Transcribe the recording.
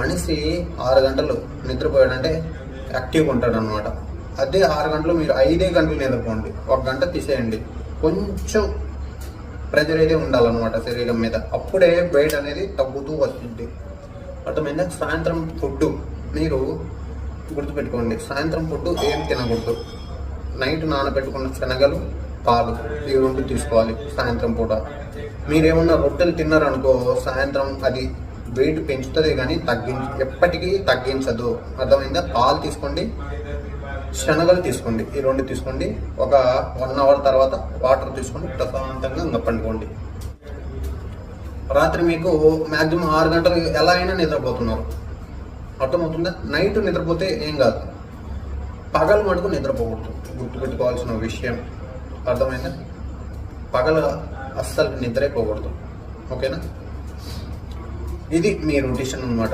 మనిషి 6 గంటలు నిద్రపోయాడంటే యాక్టివ్గా ఉంటాడు అనమాట. అదే 6 గంటలు మీరు 5 గంటలు నిద్రపోండి, 1 గంట తీసేయండి, కొంచెం ప్రెజర్ అయితే ఉండాలన్నమాట శరీరం మీద. అప్పుడే వెయిట్ అనేది తగ్గుతూ వస్తుంది. అర్థమైందా? సాయంత్రం ఫుడ్ మీరు గుర్తుపెట్టుకోండి, సాయంత్రం ఫుడ్ ఏం తినకూడదు. నైట్ నానబెట్టుకున్న శనగలు, పాలు ఇవి 2 తీసుకోవాలి సాయంత్రం పూట. మీరేమన్నా రొట్టెలు తిన్నారనుకో సాయంత్రం అది వెయిట్ పెంచుతుంది కానీ ఎప్పటికీ తగ్గించదు. అర్థమైందా? పాలు తీసుకోండి, శనగలు తీసుకోండి, ఈ 2 తీసుకోండి. ఒక 1 అవర్ తర్వాత వాటర్ తీసుకొని ప్రశాంతంగా ఇంకా పండుకోండి. రాత్రి మీకు మ్యాక్సిమం 6 గంటలు ఎలా అయినా నిద్రపోతున్నారు, అర్థమవుతుందా? నైట్ నిద్రపోతే ఏం కాదు, పగలు మటుకు నిద్రపోకూడదు. గుర్తుపెట్టుకోవాల్సిన విషయం, అర్థమైందా? పగల అస్సలు నిద్రే పోకూడదు. ఓకేనా? ఇది మీ రొటేషన్ అన్నమాట.